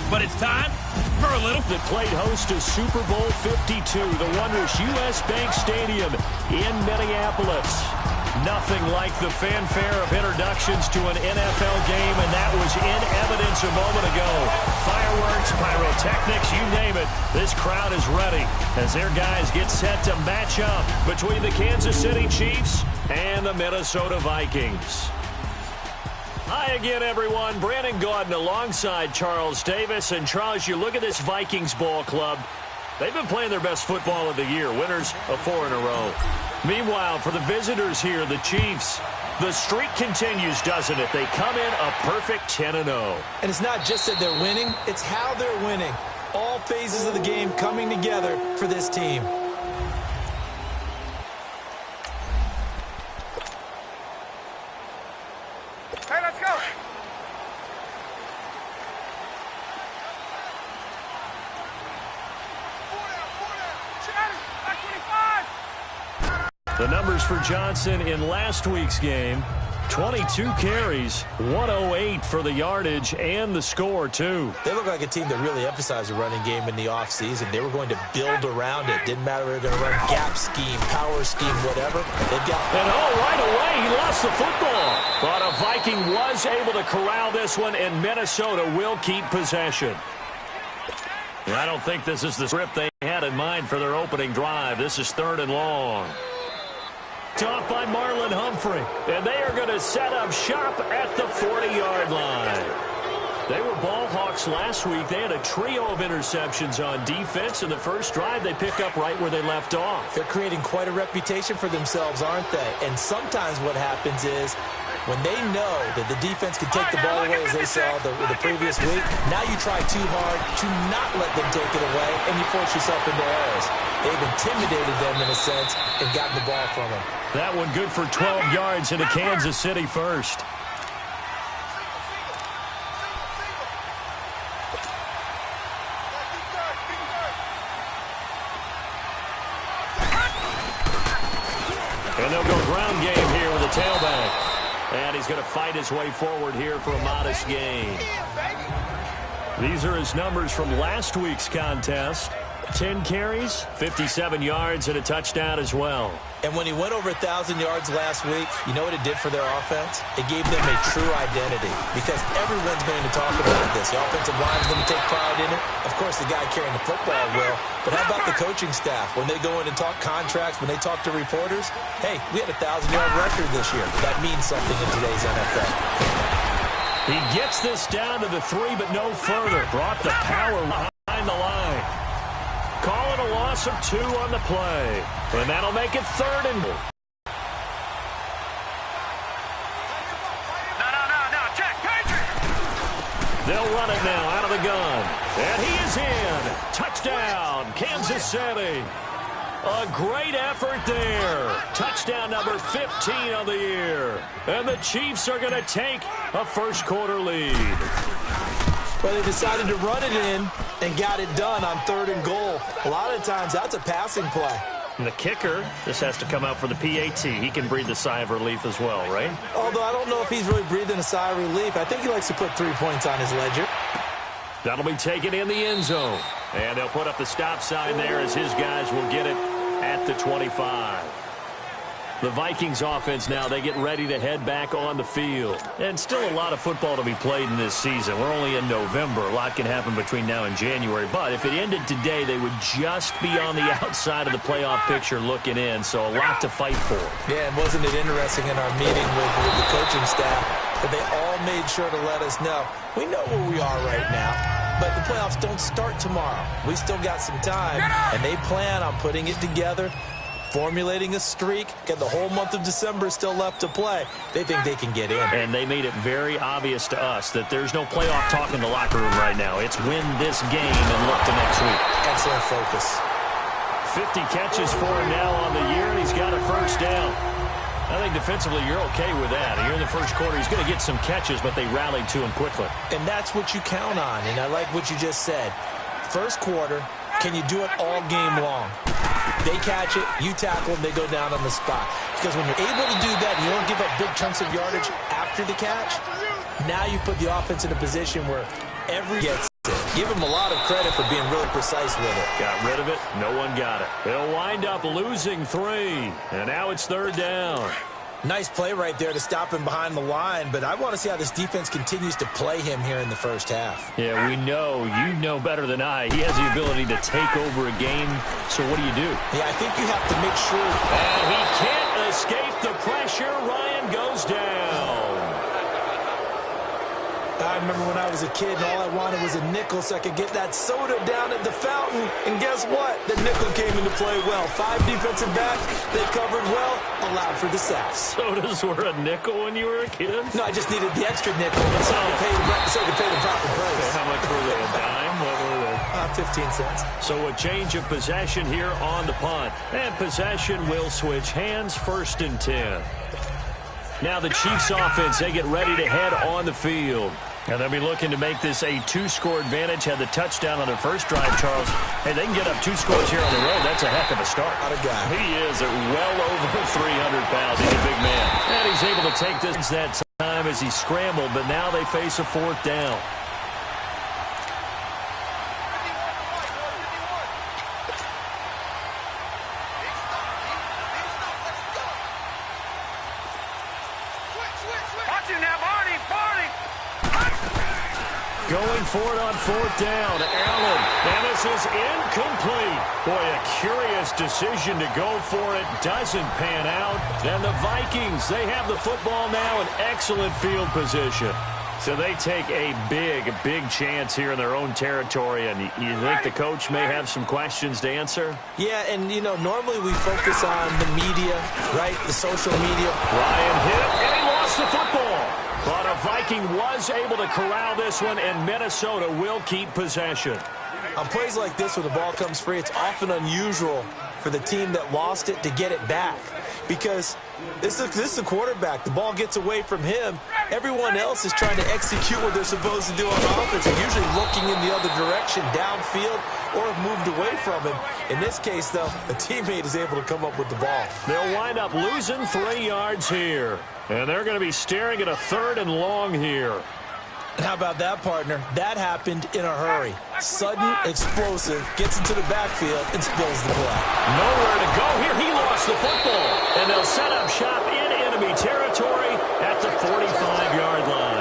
But it's time for a little... That played host to Super Bowl 52, the wondrous U.S. Bank Stadium in Minneapolis. Nothing like the fanfare of introductions to an NFL game, and that was in evidence a moment ago. Fireworks, pyrotechnics, you name it. This crowd is ready as their guys get set to match up between the Kansas City Chiefs and the Minnesota Vikings. Hi again, everyone. Brandon Gaudin alongside Charles Davis. And Charles, you look at this Vikings ball club. They've been playing their best football of the year. Winners of 4 in a row. Meanwhile, for the visitors here, the Chiefs, the streak continues, doesn't it? They come in a perfect 10-0. And it's not just that they're winning, it's how they're winning. All phases of the game coming together for this team. Hey, let's go. The numbers for Johnson in last week's game, 22 carries, 108 for the yardage and the score, too. They look like a team that really emphasized the running game in the offseason. They were going to build around it. Didn't matter if they were going to run gap scheme, power scheme, whatever. They've got... And right away, he lost the football. But a Viking was able to corral this one, and Minnesota will keep possession. I don't think this is the script they had in mind for their opening drive. This is 3rd and long. Topped by Marlon Humphrey. And they are going to set up shop at the 40-yard line. They were ball hawks last week. They had a trio of interceptions on defense. In the first drive, they pick up right where they left off. They're creating quite a reputation for themselves, aren't they? And sometimes what happens is when they know that the defense can take the ball away, as they saw the previous week, now you try too hard to not let them take it away, and you force yourself into errors. They've intimidated them, in a sense, and gotten the ball from them. That one good for 12 yards into Kansas City first. And they'll go ground game here with a tailback. And he's going to fight his way forward here for a modest gain. These are his numbers from last week's contest. 10 carries, 57 yards, and a touchdown as well. And when he went over 1,000 yards last week, you know what it did for their offense? It gave them a true identity because everyone's going to talk about this. The offensive line's going to take pride in it. Of course, the guy carrying the football will. But how about the coaching staff? When they go in and talk contracts, when they talk to reporters, hey, we had a 1,000-yard record this year. That means something in today's NFL. He gets this down to the 3, but no further. Brought the power behind the line. Calling a loss of 2 on the play. And that'll make it 3rd and... No, check, Patriot! They'll run it now out of the gun. And he is in. Touchdown, Kansas City. A great effort there. Touchdown number 15 of the year. And the Chiefs are going to take a first-quarter lead. Well, they decided to run it in and got it done on 3rd and goal. A lot of times, that's a passing play. And the kicker, this has to come out for the PAT. He can breathe a sigh of relief as well, right? Although I don't know if he's really breathing a sigh of relief. I think he likes to put 3 points on his ledger. That'll be taken in the end zone. And they'll put up the stop sign there as his guys will get it at the 25. The Vikings offense now, they get ready to head back on the field. And still a lot of football to be played in this season. We're only in November. A lot can happen between now and January. But if it ended today, they would just be on the outside of the playoff picture looking in. So a lot to fight for. Yeah, and wasn't it interesting in our meeting with the coaching staff that they all made sure to let us know, we know where we are right now, but the playoffs don't start tomorrow. We still got some time, and they plan on putting it together, formulating a streak. Got the whole month of December still left to play. They think they can get in. And they made it very obvious to us that there's no playoff talk in the locker room right now. It's win this game and look to next week. Excellent focus. 50 catches for him now on the year, and he's got a first down. I think defensively you're okay with that. Here in the first quarter, he's going to get some catches, but they rallied to him quickly. And that's what you count on, and I like what you just said. First quarter, can you do it all game long? They catch it, you tackle them, they go down on the spot. Because when you're able to do that, you don't give up big chunks of yardage after the catch, now you put the offense in a position where every gets Give him a lot of credit for being really precise with it. Got rid of it. No one got it. They'll wind up losing 3. And now it's 3rd down. Nice play right there to stop him behind the line, but I want to see how this defense continues to play him here in the first half. Yeah, we know. You know better than I. He has the ability to take over a game. So what do you do? Yeah, I think you have to make sure. And he can't escape the pressure. Ryan goes down. I remember when I was a kid and all I wanted was a nickel so I could get that soda down at the fountain. And guess what? The nickel came into play well. 5 defensive backs, they covered well, allowed for the sacks. Sodas were a nickel when you were a kid? No, I just needed the extra nickel so I could pay the proper price. How much were they, a dime? What were they? 15 cents. So a change of possession here on the punt. And possession will switch hands, 1st and 10. Now the Chiefs offense, they get ready to head on the field. And they'll be looking to make this a 2-score advantage. Had the touchdown on their first drive, Charles. Hey, they can get up 2 scores here on the road. That's a heck of a start. What a guy. He is at well over 300 pounds. He's a big man. And he's able to take this that time as he scrambled, but now they face a 4th down. Going for it on 4th down. Allen. And this is incomplete. Boy, a curious decision to go for it. Doesn't pan out. And the Vikings, they have the football now in excellent field position. So they take a big chance here in their own territory. And you think the coach may have some questions to answer? Yeah, and, you know, normally we focus on the media, right, the social media. Ryan hit, and he lost the football. But a Viking was able to corral this one, and Minnesota will keep possession. On plays like this where the ball comes free, it's often unusual for the team that lost it to get it back. Because this is a quarterback. The ball gets away from him. Everyone else is trying to execute what they're supposed to do on offense. They're usually looking in the other direction, downfield, or have moved away from him. In this case, though, a teammate is able to come up with the ball. They'll wind up losing 3 yards here. And they're going to be staring at a 3rd and long here. How about that, partner? That happened in a hurry. Sudden, explosive, gets into the backfield, and spills the play. Nowhere to go here. He lost the football. And they'll set up shop in enemy territory at the 45-yard line.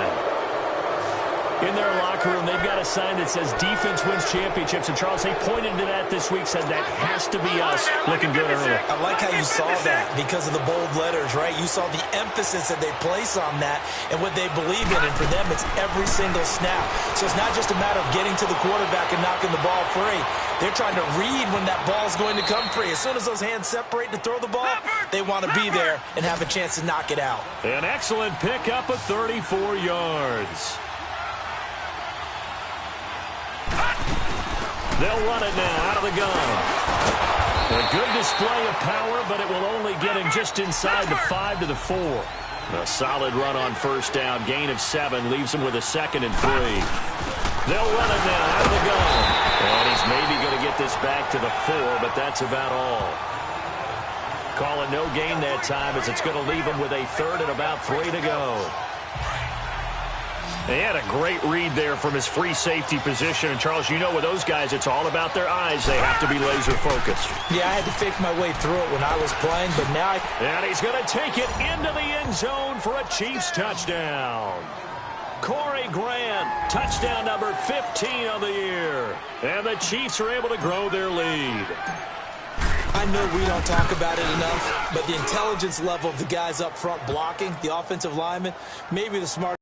In their locker room, they've got a sign that says defense wins championships. And Charles, they pointed to that this week, said that has to be us. Looking good early. I like how you saw that because of the bold letters, right? You saw the emphasis that they place on that and what they believe in. And for them, it's every single snap. So it's not just a matter of getting to the quarterback and knocking the ball free. They're trying to read when that ball's going to come free. As soon as those hands separate to throw the ball, they want to be there and have a chance to knock it out. An excellent pickup of 34 yards. They'll run it now out of the gun. A good display of power, but it will only get him just inside the 5 to the 4. A solid run on 1st down. Gain of 7 leaves him with a 2nd and 3. They'll run it now out of the gun. And he's maybe going to get this back to the 4, but that's about all. Calling no gain that time as it's going to leave him with a 3rd and about 3 to go. They had a great read there from his free safety position. And, Charles, you know with those guys, it's all about their eyes. They have to be laser-focused. Yeah, I had to fake my way through it when I was playing, but now And he's going to take it into the end zone for a Chiefs touchdown. Corey Grant, touchdown number 15 of the year. And the Chiefs are able to grow their lead. I know we don't talk about it enough, but the intelligence level of the guys up front blocking, the offensive linemen, maybe the smartest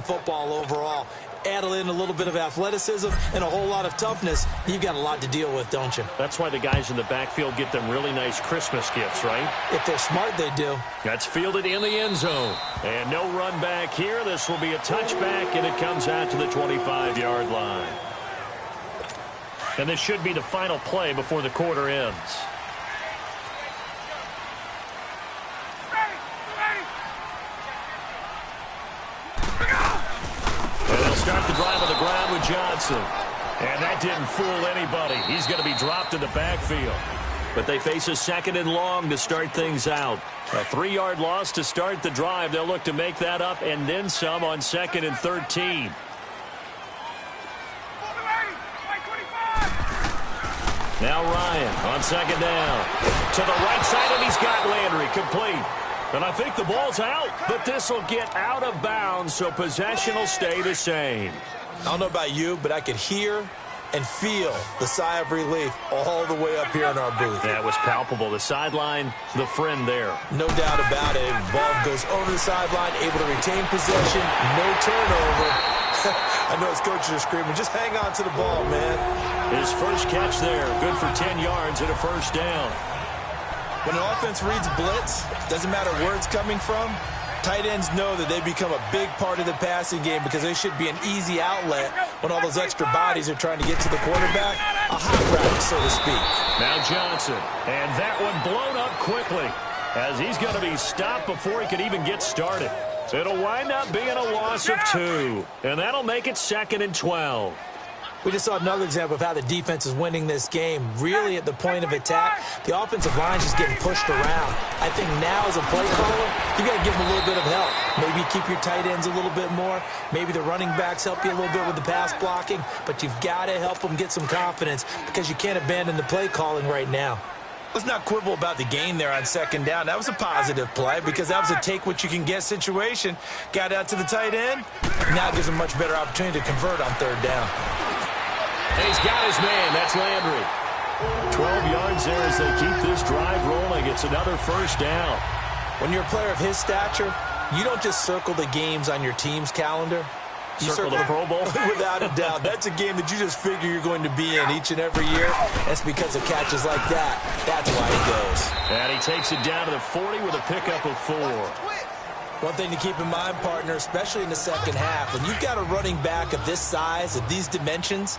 football overall. Add in a little bit of athleticism and a whole lot of toughness, you've got a lot to deal with, don't you? That's why the guys in the backfield get them really nice Christmas gifts, right? If they're smart, they do. That's fielded in the end zone. And no run back here. This will be a touchback, and it comes out to the 25-yard line. And this should be the final play before the quarter ends. And they'll start the drive on the ground with Johnson. And that didn't fool anybody. He's going to be dropped in the backfield. But they face a 2nd and long to start things out. A 3-yard loss to start the drive. They'll look to make that up and then some on 2nd and 13. Now Ryan on second down. To the right side, and he's got Landry complete. And I think the ball's out, but this will get out of bounds, so possession will stay the same. I don't know about you, but I could hear and feel the sigh of relief all the way up here in our booth. That was palpable. The sideline, the friend there. No doubt about it. Ball goes over the sideline, able to retain possession, no turnover. I know his coaches are screaming, just hang on to the ball, man. His first catch there, good for 10 yards and a first down. When an offense reads blitz, doesn't matter where it's coming from, tight ends know that they become a big part of the passing game because they should be an easy outlet when all those extra bodies are trying to get to the quarterback. A hot route, so to speak. Now Johnson, and that one blown up quickly as he's going to be stopped before he could even get started. It'll wind up being a loss of 2, and that'll make it 2nd and 12. We just saw another example of how the defense is winning this game. Really at the point of attack, the offensive line is just getting pushed around. I think now as a play caller, you got to give them a little bit of help. Maybe keep your tight ends a little bit more. Maybe the running backs help you a little bit with the pass blocking. But you've got to help them get some confidence because you can't abandon the play calling right now. Let's not quibble about the gain there on second down. That was a positive play because that was a take-what-you-can-get situation. Got out to the tight end. Now gives him a much better opportunity to convert on third down. And he's got his man. That's Landry. 12 yards there as they keep this drive rolling. It's another first down. When you're a player of his stature, you don't just circle the games on your team's calendar. You circle the Pro Bowl? Without a doubt. That's a game that you just figure you're going to be in each and every year. That's because of catches like that. That's why he goes. And he takes it down to the 40 with a pickup of 4. One thing to keep in mind, partner, especially in the second half, when you've got a running back of this size, of these dimensions,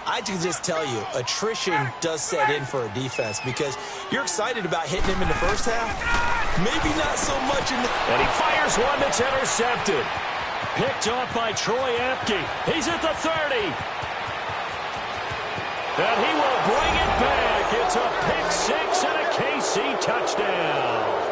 I can just tell you, attrition does set in for a defense because you're excited about hitting him in the first half. Maybe not so much in the... And he fires one that's intercepted. Picked off by Troy Apke. He's at the 30. And he will bring it back. It's a pick 6 and a KC touchdown.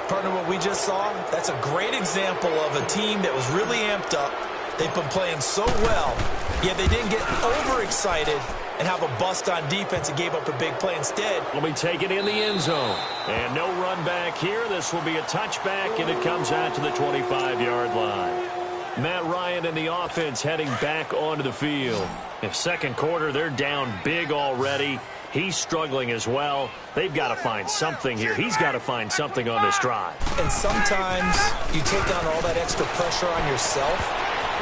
Partner, what we just saw, that's a great example of a team that was really amped up. They've been playing so well, yet they didn't get overexcited and have a bust on defense and gave up a big play instead. Will be taken in the end zone. And no run back here. This will be a touchback, and it comes out to the 25-yard line. Matt Ryan and the offense heading back onto the field. If second quarter, they're down big already. He's struggling as well. They've got to find something here. He's got to find something on this drive. And sometimes you take on all that extra pressure on yourself,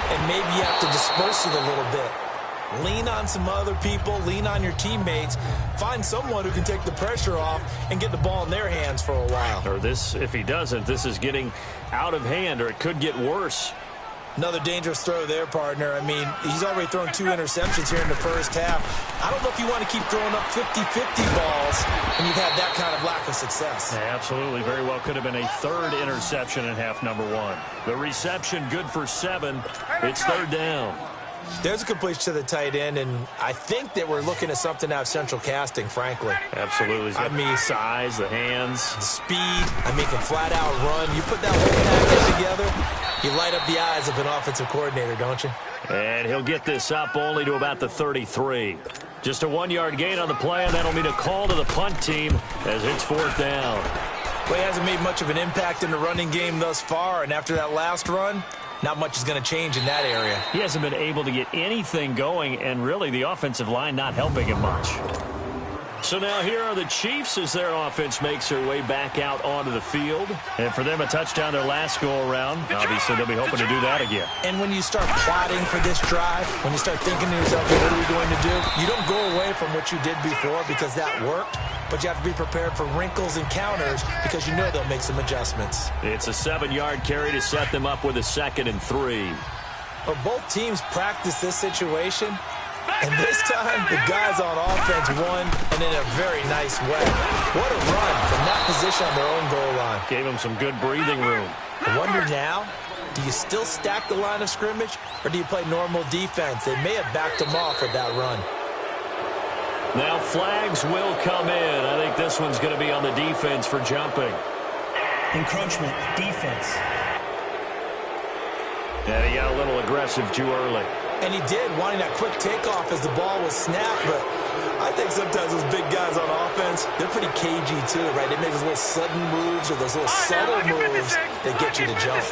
and maybe you have to disperse it a little bit. Lean on some other people. Lean on your teammates. Find someone who can take the pressure off and get the ball in their hands for a while. Or this, if he doesn't, this is getting out of hand, or it could get worse. Another dangerous throw there, partner. I mean, he's already thrown 2 interceptions here in the first half. I don't know if you want to keep throwing up 50-50 balls when you've had that kind of lack of success. Yeah, absolutely. Very well could have been a third interception in half number 1. The reception good for 7. It's third down. There's a completion to the tight end, and I think that we're looking at something out of Central Casting, frankly. Absolutely. I mean, size, the hands. the speed. I mean, can flat out run. You put that whole package together, you light up the eyes of an offensive coordinator, don't you? And he'll get this up only to about the 33. Just a 1-yard gain on the play, and that'll mean a call to the punt team as it's fourth down. Well, he hasn't made much of an impact in the running game thus far, and after that last run, not much is going to change in that area. He hasn't been able to get anything going, and really the offensive line not helping him much. So now here are the Chiefs as their offense makes their way back out onto the field. And for them, a touchdown their last go-around. Obviously, they'll be hoping to do that again. And when you start plotting for this drive, when you start thinking to yourself, what are we going to do? You don't go away from what you did before because that worked. But you have to be prepared for wrinkles and counters because you know they'll make some adjustments. It's a 7-yard carry to set them up with a 2nd and 3. But both teams practice this situation. And this time, the guys on offense won, and in a very nice way. What a run from that position on their own goal line. Gave them some good breathing room. I wonder now, do you still stack the line of scrimmage, or do you play normal defense? They may have backed them off with that run. Now flags will come in. I think this one's going to be on the defense for jumping. Encroachment, defense. And he got a little aggressive too early. And he did, wanting that quick takeoff as the ball was snapped, but I think sometimes those big guys on offense, they're pretty cagey too, right? They make those little sudden moves or those little subtle moves that get you to jump.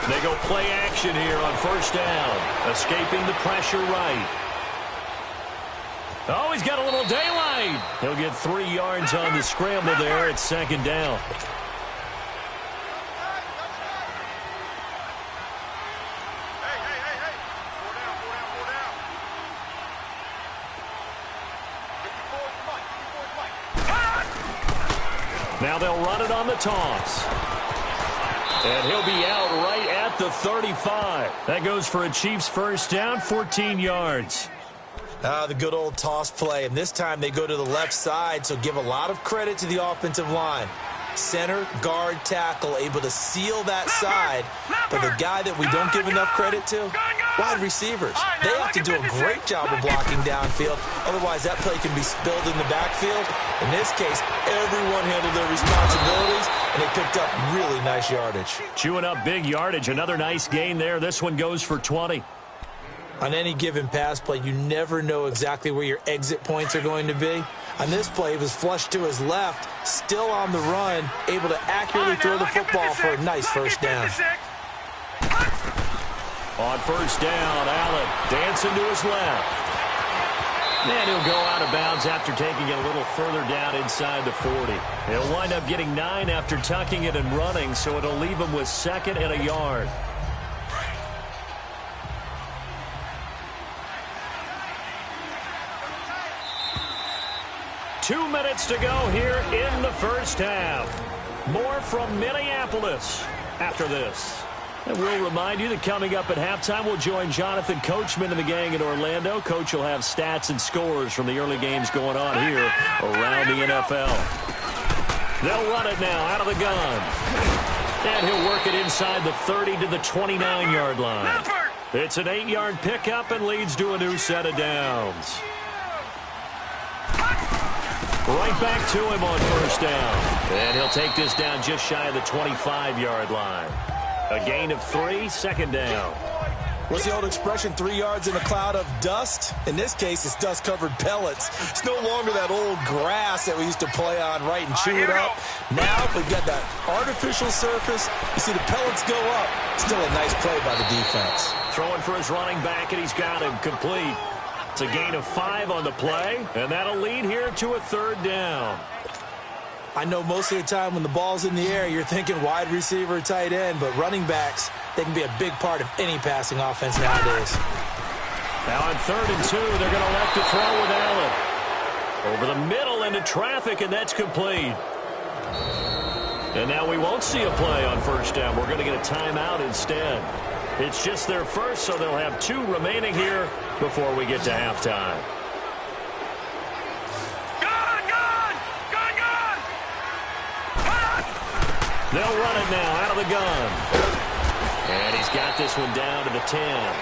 They go play action here on first down, escaping the pressure right. Oh, he's got a little daylight. He'll get 3 yards on the scramble there at second down. Now they'll run it on the toss. And he'll be out right at the 35. That goes for a Chiefs first down, 14 yards. The good old toss play, and this time they go to the left side, so give a lot of credit to the offensive line. Center, guard, tackle, able to seal that side, but the guy that we don't give enough credit to, wide receivers. They have to do a great job of blocking downfield, otherwise that play can be spilled in the backfield. In this case, everyone handled their responsibilities, and they picked up really nice yardage. Chewing up big yardage, another nice gain there. This one goes for 20. On any given pass play, you never know exactly where your exit points are going to be. On this play, it was flushed to his left, still on the run, able to accurately throw the football for a nice first down. On first down, Allen dancing to his left. And he'll go out of bounds after taking it a little further down inside the 40. He'll wind up getting 9 after tucking it and running, so it'll leave him with 2nd and a yard. Two minutes to go here in the first half. More from Minneapolis after this. And we'll remind you that coming up at halftime, we'll join Jonathan Coachman and the gang in Orlando. Coach will have stats and scores from the early games going on here around the NFL. They'll run it now out of the gun. And he'll work it inside the 30 to the 29-yard line. It's an 8-yard pickup and leads to a new set of downs. Right back to him on first down. And he'll take this down just shy of the 25-yard line. A gain of 3, second down. What's the old expression, 3 yards in a cloud of dust? In this case, it's dust-covered pellets. It's no longer that old grass that we used to play on, right, and chew it up. Now we've got that artificial surface. You see the pellets go up. Still a nice play by the defense. Throwing for his running back, and he's got him complete. It's a gain of 5 on the play, and that'll lead here to a third down. I know most of the time when the ball's in the air, you're thinking wide receiver, tight end, but running backs, they can be a big part of any passing offense nowadays. Now on 3rd and 2, they're going to elect to throw with Allen. Over the middle into traffic, and that's complete. And now we won't see a play on first down. We're going to get a timeout instead. It's just their first, so they'll have 2 remaining here before we get to halftime. They'll run it now out of the gun. And he's got this one down to the 10.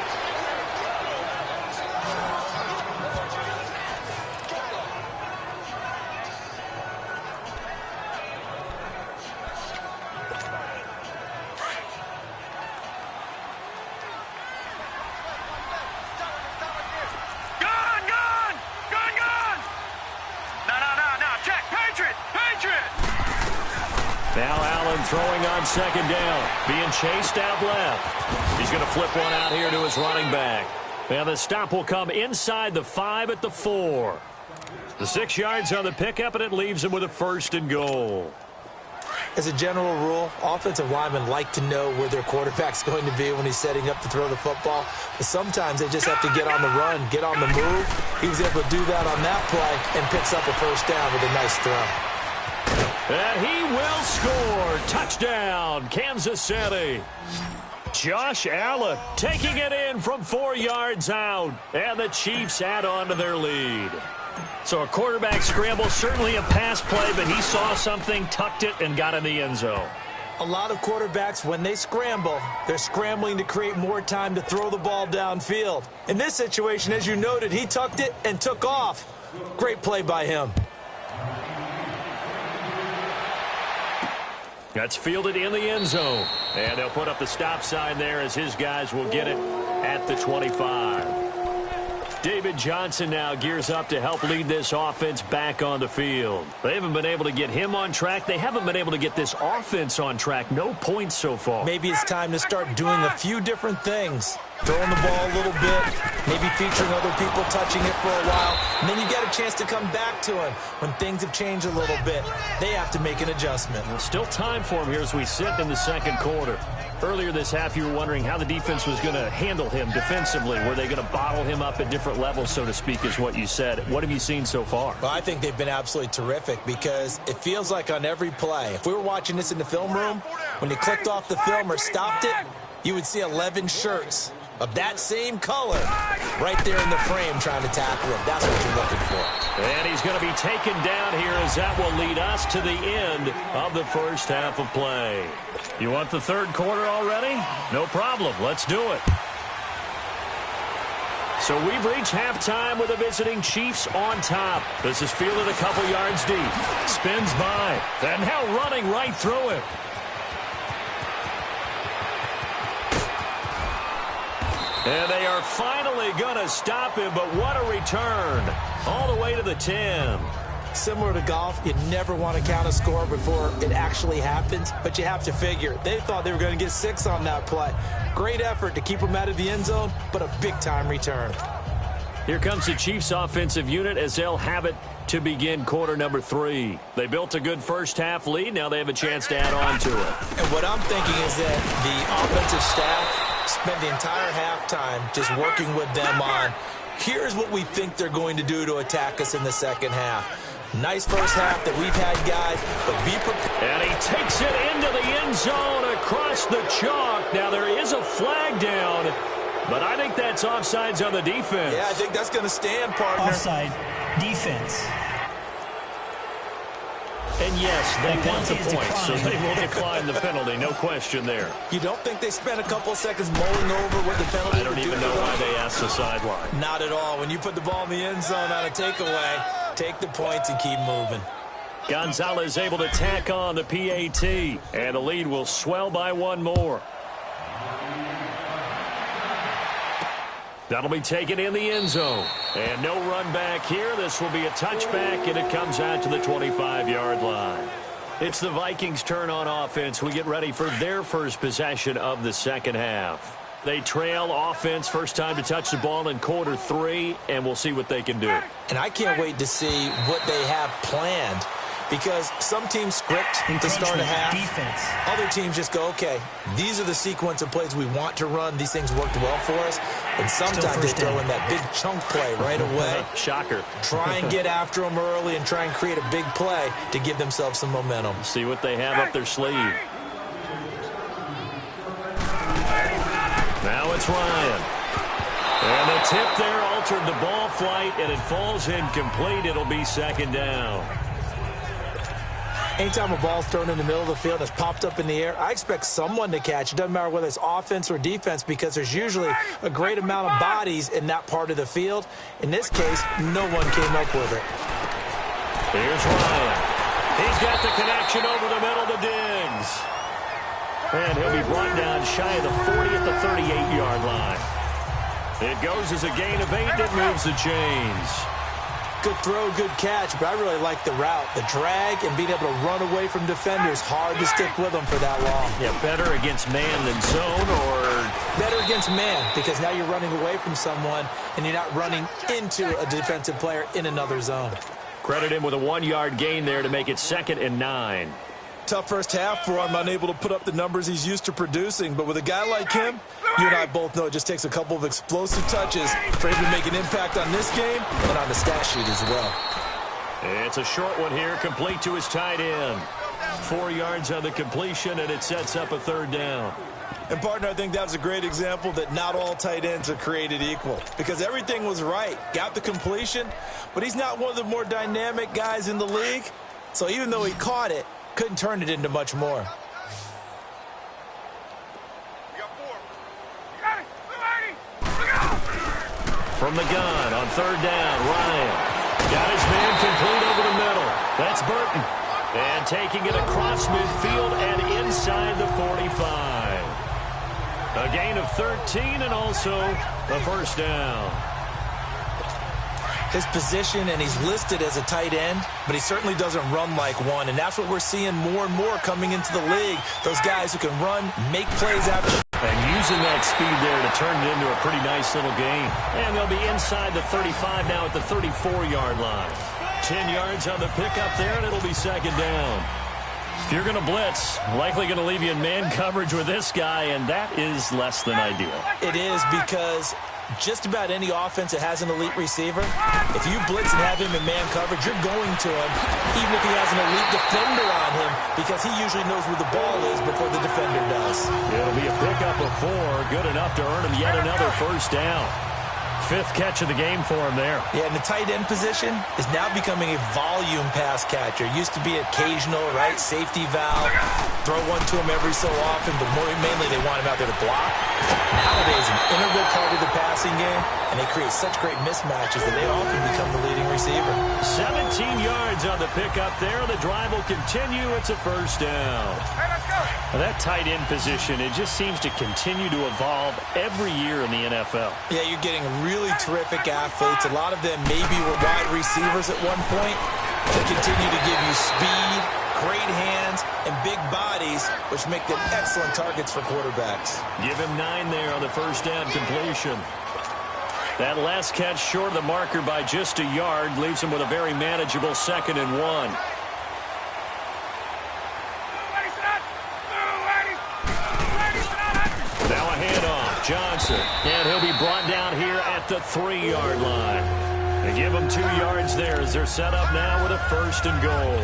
Now Allen throwing on second down, being chased out left. He's going to flip one out here to his running back. Now the stop will come inside the 5 at the 4. The 6 yards on the pickup, and it leaves him with a 1st and goal. As a general rule, offensive linemen like to know where their quarterback's going to be when he's setting up to throw the football. But sometimes they just have to get on the run, get on the move. He was able to do that on that play and picks up a 1st down with a nice throw. And he will score. Touchdown, Kansas City. Josh Allen taking it in from 4 yards out. And the Chiefs add on to their lead. So a quarterback scramble, certainly a pass play, but he saw something, tucked it, and got in the end zone. A lot of quarterbacks, when they scramble, they're scrambling to create more time to throw the ball downfield. In this situation, as you noted, he tucked it and took off. Great play by him. That's fielded in the end zone. And they'll put up the stop sign there as his guys will get it at the 25. David Johnson now gears up to help lead this offense back on the field. They haven't been able to get him on track. They haven't been able to get this offense on track. No points so far. Maybe it's time to start doing a few different things. Throwing the ball a little bit, maybe featuring other people touching it for a while, and then you get a chance to come back to him when things have changed a little bit. They have to make an adjustment. Well, still time for him here as we sit in the second quarter. Earlier this half, you were wondering how the defense was going to handle him defensively. Were they going to bottle him up at different levels, so to speak, is what you said. What have you seen so far? Well, I think they've been absolutely terrific because it feels like on every play, if we were watching this in the film room, when you clicked off the film or stopped it, you would see 11 shirts of that same color right there in the frame trying to tackle him. That's what you're looking for. And he's going to be taken down here as that will lead us to the end of the first half of play. You want the third quarter already? No problem. Let's do it. So we've reached halftime with the visiting Chiefs on top. This is fielded a couple yards deep. Spins by. And now running right through it. And they are finally going to stop him, but what a return. All the way to the 10. Similar to golf, you never want to count a score before it actually happens, but you have to figure. They thought they were going to get 6 on that play. Great effort to keep them out of the end zone, but a big-time return. Here comes the Chiefs offensive unit as they'll have it to begin quarter number 3. They built a good first half lead. Now they have a chance to add on to it. And what I'm thinking is that the offensive staff spent the entire halftime just working with them on, here's what we think they're going to do to attack us in the second half. Nice first half that we've had, guys, but be prepared. And he takes it into the end zone across the chalk. Now there is a flag down, but I think that's offsides on the defense. Yeah, I think that's going to stand, partner. Offside defense. And yes, they want the point, so they will decline the penalty, no question there. You don't think they spent a couple of seconds mulling over what the penalty I don't even know why they asked the sideline. Not at all. When you put the ball in the end zone on a takeaway, take the points and keep moving. Gonzalez able to tack on the PAT, and the lead will swell by one more. That'll be taken in the end zone. And no run back here. This will be a touchback, and it comes out to the 25-yard line. It's the Vikings' turn on offense. We get ready for their first possession of the second half. They trail offense, first time to touch the ball in quarter 3, and we'll see what they can do. And I can't wait to see what they have planned, because some teams script to start a half. Defense. Other teams just go, okay, these are the sequence of plays we want to run. These things worked well for us. And sometimes they throw in that big chunk play right away. Shocker. Try and get after them early and try and create a big play to give themselves some momentum. See what they have up their sleeve. Now it's Ryan. And the tip there altered the ball flight, and it falls incomplete. It'll be second down. Anytime a ball's thrown in the middle of the field and it's popped up in the air, I expect someone to catch. It doesn't matter whether it's offense or defense, because there's usually a great amount of bodies in that part of the field. In this case, no one came up with it. Here's Ryan. He's got the connection over the middle to Diggs. And he'll be brought down shy of the 40 at the 38-yard line. It goes as a gain of 8, and it moves the chains. Good throw, good catch, but I really like the route. The drag and being able to run away from defenders, hard to stick with them for that long. Yeah, better against man than zone, or better against man, because now you're running away from someone and you're not running into a defensive player in another zone. Credit him with a 1-yard gain there to make it 2nd and 9. Tough first half for him, unable to put up the numbers he's used to producing. But with a guy like him, you and I both know it just takes a couple of explosive touches for him to make an impact on this game and on the stat sheet as well. It's a short one here, complete to his tight end. 4 yards on the completion, and it sets up a third down. And, partner, I think that was a great example that not all tight ends are created equal, because everything was right. Got the completion, but he's not one of the more dynamic guys in the league. So even though he caught it, couldn't turn it into much more. From the gun on third down, Ryan got his man complete over the middle. That's Burton. And taking it across midfield and inside the 45. A gain of 13 and also a first down. His position, and he's listed as a tight end, but he certainly doesn't run like one, and that's what we're seeing more and more coming into the league. Those guys who can run, make plays after. And using that speed there to turn it into a pretty nice little gain. And they'll be inside the 35 now at the 34-yard line. 10 yards on the pickup there, and it'll be second down. If you're going to blitz, likely going to leave you in man coverage with this guy, and that is less than ideal. It is, because just about any offense that has an elite receiver, if you blitz and have him in man coverage, you're going to him, even if he has an elite defender on him, because he usually knows where the ball is before the defender does. It'll be a pickup of 4, good enough to earn him yet another first down. 5th catch of the game for him there. Yeah, and the tight end position is now becoming a volume pass catcher. Used to be occasional, right? Safety valve. Throw one to him every so often, but mainly they want him out there to block. Nowadays, an integral part of the passing game, and they create such great mismatches that they often become the leading receiver. 17 yards on the pickup there. The drive will continue. It's a first down. Hey, let's go. That tight end position, it just seems to continue to evolve every year in the NFL. Yeah, you're getting really terrific athletes. A lot of them maybe were wide receivers at one point. They continue to give you speed, great hands, and big bodies, which make them excellent targets for quarterbacks. Give him 9 there on the first down completion. That last catch short of the marker by just a yard leaves him with a very manageable 2nd and 1. Now a handoff. Johnson. And he'll be brought down here at the 3-yard line. They give him 2 yards there as they're set up now with a 1st and goal.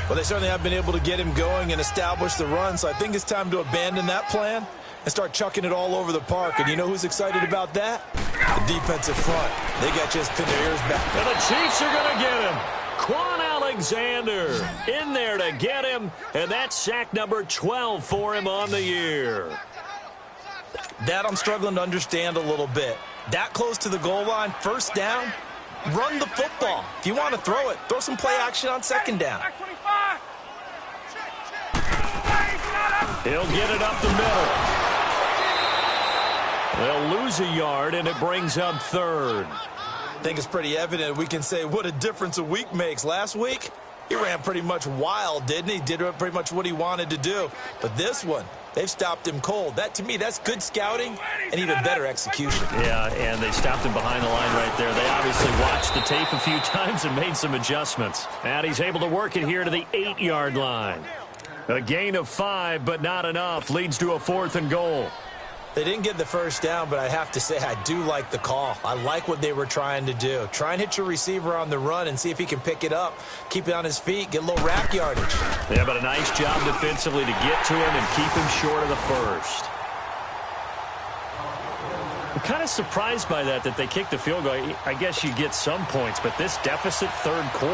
Well, they certainly have been able to get him going and establish the run, so I think it's time to abandon that plan and start chucking it all over the park. And you know who's excited about that? The defensive front. They got just pinned their ears back. And the Chiefs are going to get him. Quan Alexander in there to get him, and that's sack number 12 for him on the year. That I'm struggling to understand a little bit. That close to the goal line, first down, run the football. If you want to throw it, throw some play action on second down. He'll get it up the middle. They'll lose a yard, and it brings up 3rd. I think it's pretty evident. We can say what a difference a week makes. Last week, he ran pretty much wild, didn't he? Did pretty much what he wanted to do. But this one, they've stopped him cold. That, to me, that's good scouting and even better execution. Yeah, and they stopped him behind the line right there. They obviously watched the tape a few times and made some adjustments. And he's able to work it here to the 8-yard line. A gain of 5, but not enough. Leads to a 4th and goal. They didn't get the first down, but I have to say I do like the call. I like what they were trying to do. Try and hit your receiver on the run and see if he can pick it up. Keep it on his feet, get a little rack yardage. Yeah, but a nice job defensively to get to him and keep him short of the first. I'm kind of surprised by that they kicked the field goal. I guess you get some points, but this deficit 3rd quarter.